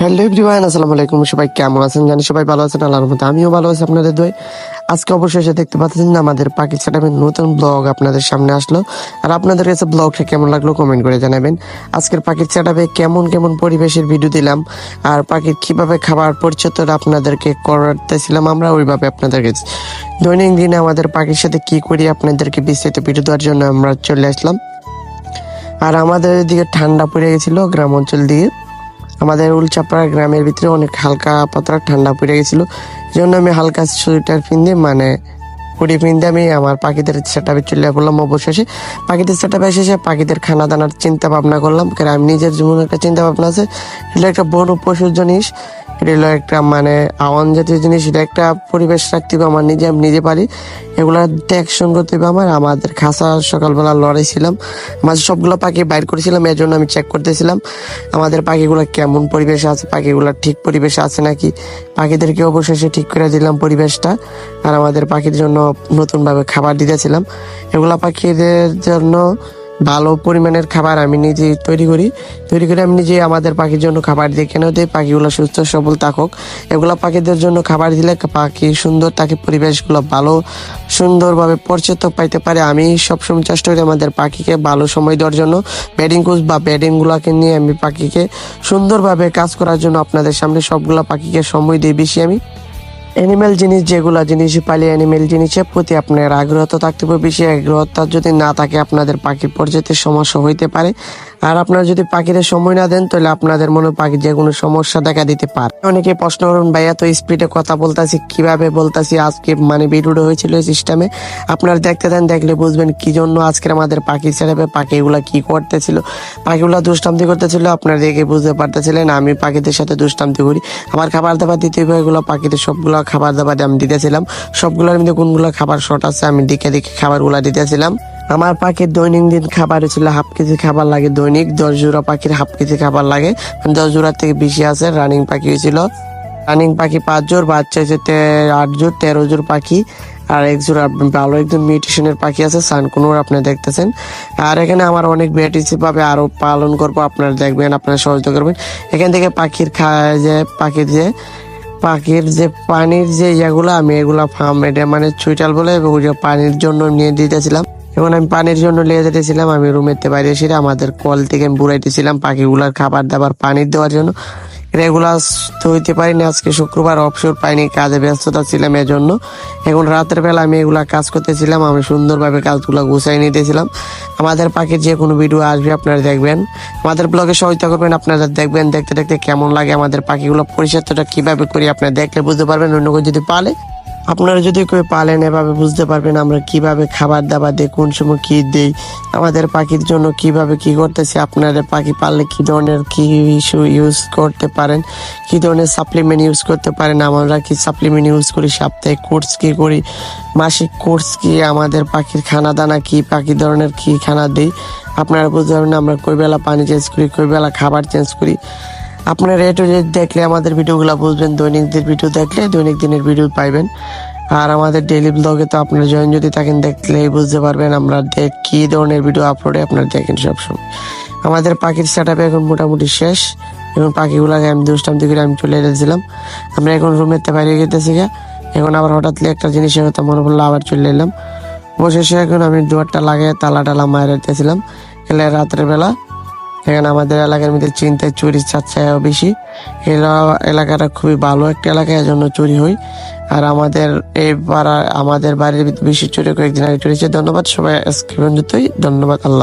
Hello everyone, আসসালামু আলাইকুম। সবাই কেমন আছেন? জানি সবাই ভালো আছেন, আল্লাহর রহমতে আমিও ভালো আছি আপনাদের দোয়ায়। আজকে অবশেষে দেখতে পাচ্ছেন যে আমাদের পাখি সেটআপের নতুন ব্লগ আপনাদের সামনে আসলো। আর আপনাদের কাছে ব্লগটা কেমন লাগলো কমেন্ট করে জানাবেন। আজকের পাখির সেটআপে কেমন কেমন পরিবেশের ভিডিও দিলাম, আর পাখির কিভাবে খাবার পরিচর্যা আপনাদেরকে করতেছিলাম আমরা, ওইভাবে আপনাদেরকে দৈনন্দিন আমাদের পাখির সাথে কি করি আপনাদেরকে বিস্তারিত ভিডিও দেওয়ার জন্য আমরা চলে আসলাম। আর আমাদের এদিকে ঠান্ডা পড়ে গেছিল, গ্রাম অঞ্চল দিয়ে আমাদের উলচাপাড়া গ্রামের ভিতরে অনেক হালকা পাতলা ঠান্ডা পড়ে গেছিল। এই জন্য আমি হালকা সোয়েটার পিনতে হুডি পিনতে আমি আমার পাখিদের সেটআপে চলে পড়লাম। অবশেষে পাখিদের সেটআপে এসে পাখিদের খানা দানার চিন্তা ভাবনা করলাম, কারণ আমি নিজের জীবনে একটা চিন্তা ভাবনা আছে। এটা একটা বড় পশুর জিনিস, এটা হলো একটা আওয়ান জাতীয় জিনিস। এটা একটা পরিবেশ রাখতে হবে আমার নিজে, আমি নিজে পারি এগুলা ট্যাকশন করতে হবে আমাদের খাঁচা সকালবেলা লড়াইছিলাম, মাঝে সবগুলো পাখি বাইর করেছিলাম। এর জন্য আমি চেক করতেছিলাম আমাদের পাখিগুলো কেমন পরিবেশে আছে, পাখিগুলো ঠিক পরিবেশে আছে নাকি। পাখিদেরকে অবশেষে ঠিক করে দিলাম পরিবেশটা। আর আমাদের পাখির জন্য নতুনভাবে খাবার দিতেছিলাম। এগুলা পাখিদের জন্য ভালো পরিমাণের খাবার আমি নিজে তৈরি করে আমি নিজে আমাদের পাখির জন্য খাবার দিয়ে কেন দিই, পাখিগুলো সুস্থ সবল থাকুক। এগুলা পাখিদের জন্য খাবার দিলে পাখি সুন্দর থাকে, পরিবেশগুলো ভালো সুন্দরভাবে পরিচিত পাইতে পারে। আমি সবসময় চেষ্টা করি আমাদের পাখিকে ভালো সময় দেওয়ার জন্য। ব্যাডিং কোচ বা ব্যাডিং গুলাকে নিয়ে আমি পাখিকে সুন্দরভাবে কাজ করার জন্য আপনাদের সামনে সবগুলা পাখিকে সময় দিই বেশি। আমি অ্যানিমেল জিনিস যেগুলা জিনিস পালি, অ্যানিমেল জিনিসের প্রতি আপনার আগ্রহতা থাকতে হবে বেশি। আগ্রহতা যদি না থাকে আপনাদের পাখির পর্যায়ে সমস্যা হইতে পারে। আর আপনারা যদি পাখিদের সময় না দেন তাহলে আপনাদের মনে পাখি যে কোনো সমস্যা দেখা দিতে পারে। অনেকে প্রশ্ন করুন, ভাইয়া তো স্পিডে কথা বলতাছি, কিভাবে বলতাছি? আজকে ভিডিওটা হয়েছিল এই সিস্টেমে, আপনারা দেখতে দেন, দেখলে বুঝবেন কি জন্য আজকে আমাদের পাখি ছেড়ে পাখিগুলা কি করতেছিল। পাখিগুলা দুষ্টান্তি করতেছিল, আপনারা দেখে বুঝতে পারতেছিলেন আমি পাখিদের সাথে দুষ্টান্তি করি। আমার খাবার দাবার দিতে হবে, এগুলো পাখিদের সবগুলো খাবার দাবার আমি দিতেছিলাম। সবগুলোর মধ্যে কোনগুলো খাবার শর্ট আছে আমি দেখে খাবারগুলা দিতেছিলাম। আমার পাখির দৈনন্দিন খাবার ছিল হাফ কেজি খাবার লাগে দৈনিক। 10 জোড়া পাখির হাফ কেজি খাবার লাগে, 10 জোড়ার থেকে বেশি আছে। রানিং পাখি হয়েছিল, রানিং পাখি 5 জোড়, বাচ্চা হয়েছে 8 জোড়, 13 জোড় পাখি। আর এক জোড়া ভালো একজন মিউটেশনের পাখি আছে, সানকুনুর, আপনারা দেখতেছেন। আর এখানে আমার অনেক ভ্যারাইটি ভাবে আরো পালন করবো, আপনারা দেখবেন, আপনারা সহযোগিতা করবেন। এখান থেকে পাখির পাখির যে পানির যে ইয়েগুলো আমি এগুলা ফার্ম, এটা চুইটাল বলে, পানির জন্য নিয়ে দিতেছিলাম। এখন আমি পানির জন্য নিয়ে যেতেছিলাম, আমি রুমের বাইরে এসে আমাদের কল থেকে আমি বুড়াইতেছিলাম পাখিগুলার খাবার দাবার পানি দেওয়ার জন্য। রেগুলার তো হইতে পারিনি, আজকে শুক্রবার অবসর পাইনি, কাজে ব্যস্ততা ছিলাম এজন্য। এখন রাতের বেলা আমি এগুলা কাজ করতেছিলাম, আমি সুন্দরভাবে কাজগুলো গুছাই নিতেছিলাম। আমাদের পাখির যে কোনো ভিডিও আসবে আপনারা দেখবেন, আমাদের ব্লগে সহায়তা করবেন, আপনারা দেখবেন। দেখতে দেখতে কেমন লাগে আমাদের পাখিগুলো পরিচর্যাটা কিভাবে করি আপনারা দেখলে বুঝতে পারবেন। অন্য কেউ যদি পালে, আপনারা যদি কেউ পালেন এভাবে বুঝতে পারবেন আমরা কিভাবে খাবার দাবার দিই, কোন সময় কি দিই, আমাদের পাখির জন্য কিভাবে কি করতেছি। আপনাদের পাখি পাললে কি ধরনের কি ইস্যু ইউজ করতে পারেন, কি ধরনের সাপ্লিমেন্ট ইউজ করতে পারেন, আমরা কি সাপ্লিমেন্ট ইউজ করি, সাপ্তাহিক কোর্স কি করি, মাসিক কোর্স কি, আমাদের পাখির খানা দানা কি, পাখি ধরনের কি খানা দিই, আপনারা বুঝতে পারবেন। আমরা কই বেলা পানি চেঞ্জ করি, কই বেলা খাবার চেঞ্জ করি। আপনারা এটা দেখলে আমাদের ভিডিওগুলো বুঝবেন, দৈনিক দিনের ভিডিও দেখলে দৈনিক দিনের ভিডিও পাইবেন। আর আমাদের ডেইলি ব্লগে তো আপনারা জয়েন যদি থাকেন দেখলেই বুঝতে পারবেন আমরা কি ধরনের ভিডিও আপলোডে আপনারা দেখেন সবসময়। আমাদের পাখির সেটআপ এখন মোটামুটি শেষ। এখন পাখিগুলোকে আমি দুষ্টান্তি করে আমি চলে এসেছিলাম। আমরা এখন রুমের বাইরে গেতেছি গা। এখন আবার হঠাৎ একটা জিনিসের কথা মনে পড়লো, আবার চলে এলাম। বসে এখন আমি দুয়ারটা লাগিয়ে তালা টালা মায়ের দিতেছিলাম। এলে রাতের বেলা এখানে আমাদের এলাকার মধ্যে চিন্তায় চুরি চাচ্ছাও বেশি। এলাকাটা খুবই ভালো একটা এলাকা, এজন্য চুরি হয়। আর আমাদের এই আমাদের বাড়ির বেশি চুরি কয়েকদিন আগে চুরিছে। ধন্যবাদ সবাই, ধন্যবাদ, আল্লাহ।